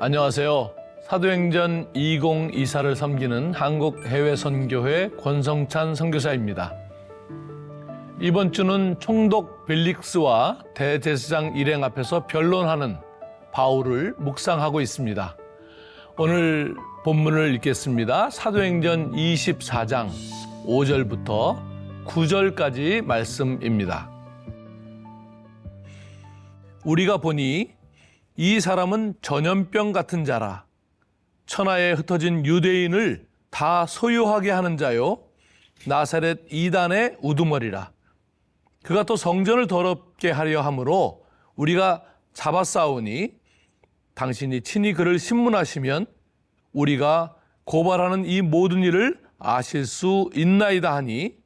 안녕하세요. 사도행전 2024를 섬기는 한국해외선교회 권성찬 선교사입니다. 이번 주는 총독 벨릭스와 대제사장 일행 앞에서 변론하는 바울을 묵상하고 있습니다. 오늘 본문을 읽겠습니다. 사도행전 24장 5절부터 9절까지 말씀입니다. 우리가 보니 이 사람은 전염병 같은 자라. 천하에 흩어진 유대인을 다 소유하게 하는 자요. 나사렛 이단의 우두머리라. 그가 또 성전을 더럽게 하려 함으로 우리가 잡아싸우니 당신이 친히 그를 신문하시면 우리가 고발하는 이 모든 일을 아실 수 있나이다 하니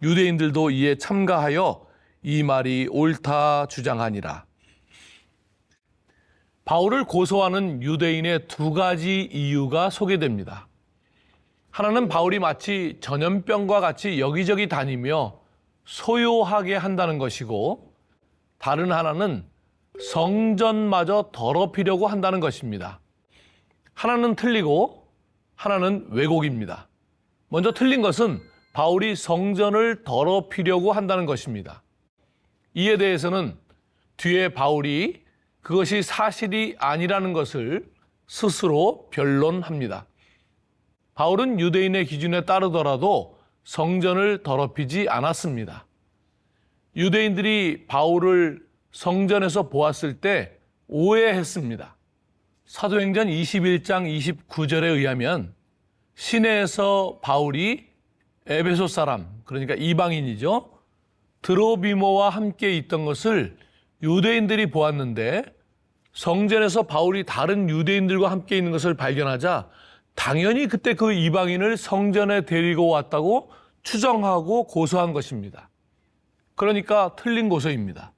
유대인들도 이에 참가하여 이 말이 옳다 주장하니라. 바울을 고소하는 유대인의 두 가지 이유가 소개됩니다. 하나는 바울이 마치 전염병과 같이 여기저기 다니며 소요하게 한다는 것이고, 다른 하나는 성전마저 더럽히려고 한다는 것입니다. 하나는 틀리고 하나는 왜곡입니다. 먼저 틀린 것은 바울이 성전을 더럽히려고 한다는 것입니다. 이에 대해서는 뒤에 바울이 그것이 사실이 아니라는 것을 스스로 변론합니다. 바울은 유대인의 기준에 따르더라도 성전을 더럽히지 않았습니다. 유대인들이 바울을 성전에서 보았을 때 오해했습니다. 사도행전 21장 29절에 의하면 시내에서 바울이 에베소 사람, 그러니까 이방인이죠, 드로비모와 함께 있던 것을 유대인들이 보았는데 성전에서 바울이 다른 유대인들과 함께 있는 것을 발견하자 당연히 그때 그 이방인을 성전에 데리고 왔다고 추정하고 고소한 것입니다. 그러니까 틀린 고소입니다.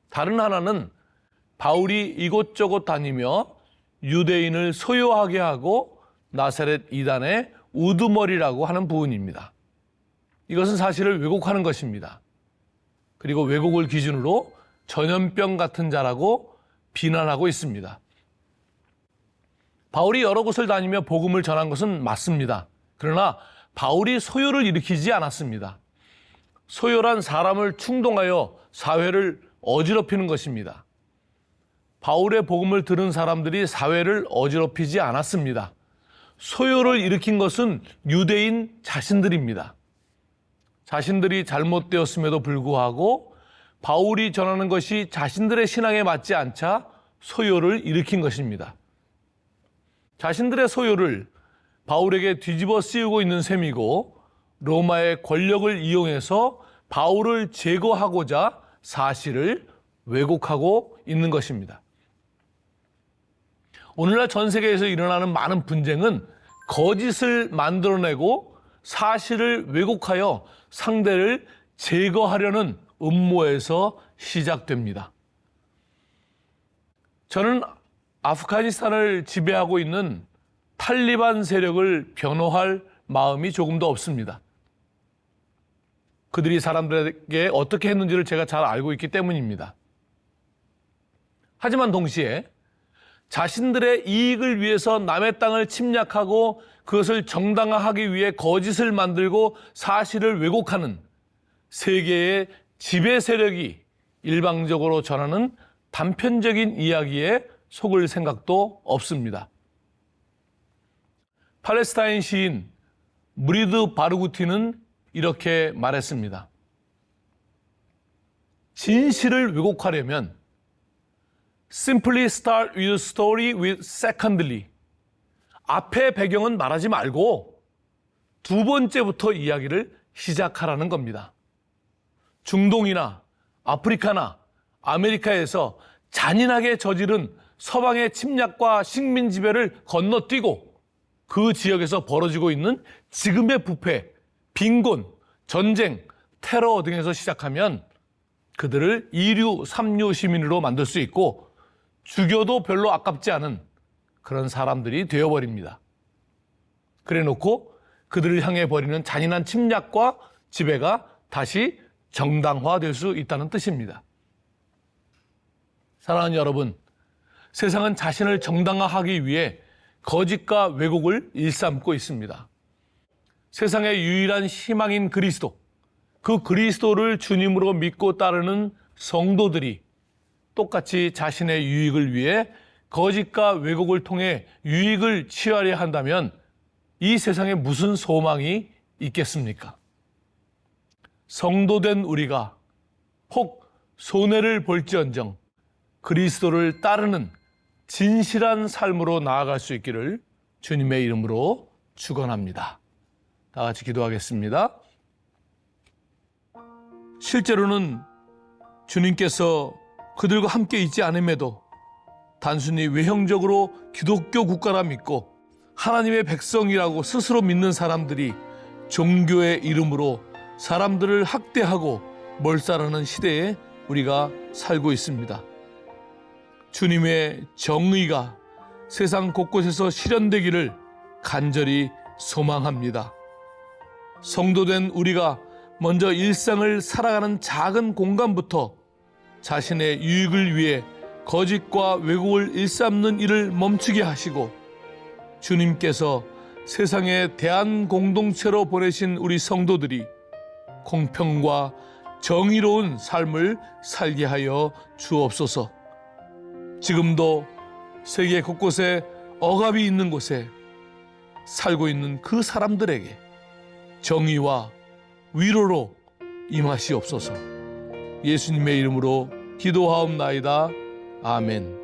다른 하나는 바울이 이곳저곳 다니며 유대인을 소요하게 하고 나사렛 이단의 우두머리라고 하는 부분입니다. 이것은 사실을 왜곡하는 것입니다. 그리고 왜곡을 기준으로 전염병 같은 자라고 비난하고 있습니다. 바울이 여러 곳을 다니며 복음을 전한 것은 맞습니다. 그러나 바울이 소요를 일으키지 않았습니다. 소요란 사람을 충동하여 사회를 어지럽히는 것입니다. 바울의 복음을 들은 사람들이 사회를 어지럽히지 않았습니다. 소요를 일으킨 것은 유대인 자신들입니다. 자신들이 잘못되었음에도 불구하고 바울이 전하는 것이 자신들의 신앙에 맞지 않자 소요를 일으킨 것입니다. 자신들의 소요를 바울에게 뒤집어 씌우고 있는 셈이고, 로마의 권력을 이용해서 바울을 제거하고자 사실을 왜곡하고 있는 것입니다. 오늘날 전 세계에서 일어나는 많은 분쟁은 거짓을 만들어내고 사실을 왜곡하여 상대를 제거하려는 음모에서 시작됩니다. 저는 아프가니스탄을 지배하고 있는 탈리반 세력을 변호할 마음이 조금도 없습니다. 그들이 사람들에게 어떻게 했는지를 제가 잘 알고 있기 때문입니다. 하지만 동시에 자신들의 이익을 위해서 남의 땅을 침략하고 그것을 정당화하기 위해 거짓을 만들고 사실을 왜곡하는 세계의 지배 세력이 일방적으로 전하는 단편적인 이야기에 속을 생각도 없습니다. 팔레스타인 시인 무리드 바르구티는 이렇게 말했습니다. 진실을 왜곡하려면 Simply start your story with secondly. 앞의 배경은 말하지 말고 두 번째부터 이야기를 시작하라는 겁니다. 중동이나 아프리카나 아메리카에서 잔인하게 저지른 서방의 침략과 식민 지배를 건너뛰고 그 지역에서 벌어지고 있는 지금의 부패, 빈곤, 전쟁, 테러 등에서 시작하면 그들을 2류, 3류 시민으로 만들 수 있고 죽여도 별로 아깝지 않은 그런 사람들이 되어버립니다. 그래놓고 그들을 향해 벌이는 잔인한 침략과 지배가 다시 정당화될 수 있다는 뜻입니다. 사랑하는 여러분, 세상은 자신을 정당화하기 위해 거짓과 왜곡을 일삼고 있습니다. 세상의 유일한 희망인 그리스도, 그 그리스도를 주님으로 믿고 따르는 성도들이 똑같이 자신의 유익을 위해 거짓과 왜곡을 통해 유익을 취하려 한다면 이 세상에 무슨 소망이 있겠습니까? 성도된 우리가 혹 손해를 볼지언정 그리스도를 따르는 진실한 삶으로 나아갈 수 있기를 주님의 이름으로 축원합니다. 다 같이 기도하겠습니다. 실제로는 주님께서 그들과 함께 있지 않음에도 단순히 외형적으로 기독교 국가라 믿고 하나님의 백성이라고 스스로 믿는 사람들이 종교의 이름으로 사람들을 학대하고 몰살하는 시대에 우리가 살고 있습니다. 주님의 정의가 세상 곳곳에서 실현되기를 간절히 소망합니다. 성도된 우리가 먼저 일상을 살아가는 작은 공간부터 자신의 유익을 위해 거짓과 왜곡을 일삼는 일을 멈추게 하시고 주님께서 세상에 대한 공동체로 보내신 우리 성도들이 공평과 정의로운 삶을 살게 하여 주옵소서. 지금도 세계 곳곳에 억압이 있는 곳에 살고 있는 그 사람들에게 정의와 위로로 임하시옵소서. 예수님의 이름으로 기도하옵나이다. 아멘.